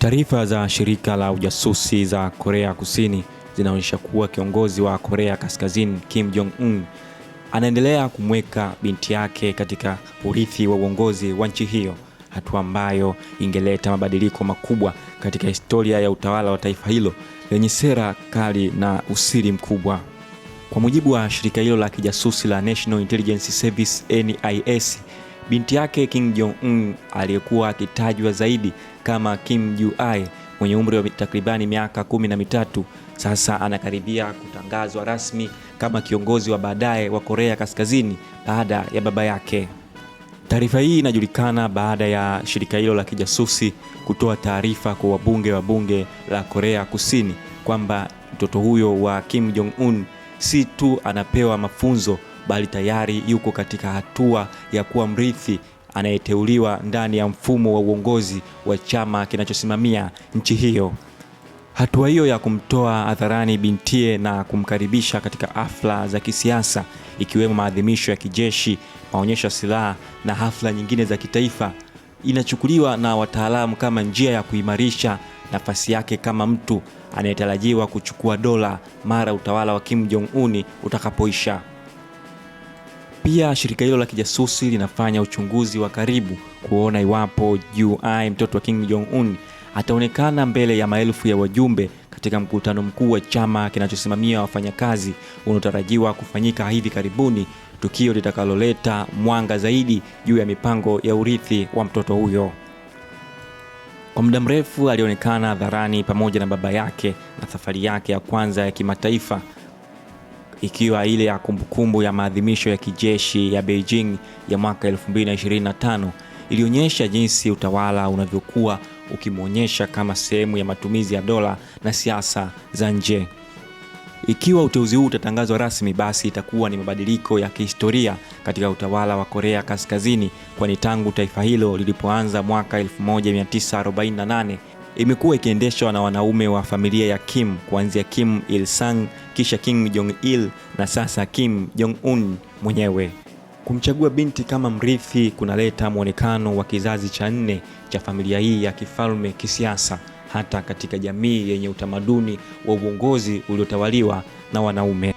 Taarifa za shirika la ujasusi za Korea Kusini zinaonyesha kuwa kiongozi wa Korea Kaskazini Kim Jong-un anaendelea kumweka binti yake katika urithi wa uongozi wa nchi hiyo, hatua ambayo ingeleta mabadiliko makubwa katika historia ya utawala wa taifa hilo lenye sera kali na usiri mkubwa. Kwa mujibu wa shirika hilo la kijasusi la National Intelligence Service NIS, binti yake Kim Jong-un aliyekuwa akitajwa zaidi kama Kim Ju-ae mwenye umri wa takribani miaka 13 sasa anakaribia kutangazwa rasmi kama kiongozi wa baadaye wa Korea Kaskazini baada ya baba yake. Taarifa hii inajulikana baada ya shirika hilo la kijasusi kutoa taarifa kwa wabunge wa bunge la Korea Kusini kwamba mtoto huyo wa Kim Jong-un si tu anapewa mafunzo bali tayari yuko katika hatua ya kuwa mrithi anayeteuliwa ndani ya mfumo wa uongozi wa chama kinachosimamia nchi hiyo. Hatua hiyo ya kumtoa hadharani bintie na kumkaribisha katika hafla za kisiasa ikiwemo maadhimisho ya kijeshi, maonyesho ya silaha na hafla nyingine za kitaifa inachukuliwa na wataalamu kama njia ya kuimarisha nafasi yake kama mtu anayetarajiwa kuchukua dola mara utawala wa Kim Jong-un utakapoisha. Pia shirika hilo la kijasusi linafanya uchunguzi wa karibu kuona iwapo Ju-ae mtoto wa Kim Jong-un ataonekana mbele ya maelfu ya wajumbe katika mkutano mkuu wa chama kinachosimamia wafanyakazi unaotarajiwa kufanyika hivi karibuni, tukio litakaloleta mwanga zaidi juu ya mipango ya urithi wa mtoto huyo. Kwa muda mrefu alionekana hadharani pamoja na baba yake, na safari yake ya kwanza ya kimataifa ikiwa ile ya kumbukumbu ya maadhimisho ya kijeshi ya Beijing ya mwaka 2025 ilionyesha jinsi utawala unavyokuwa ukimwonyesha kama sehemu ya matumizi ya dola na siasa za nje. Ikiwa uteuzi huu utatangazwa rasmi, basi itakuwa ni mabadiliko ya kihistoria katika utawala wa Korea Kaskazini, kwani tangu taifa hilo lilipoanza mwaka 1948 imekuwa ikiendeshwa na wanaume wa familia ya Kim, kuanzia Kim Il-sung, kisha Kim Jong-il na sasa Kim Jong-un mwenyewe. Kumchagua binti kama mrithi kunaleta muonekano wa kizazi cha 4 cha familia hii ya kifalme kisiasa, hata katika jamii yenye utamaduni wa uongozi uliotawaliwa na wanaume.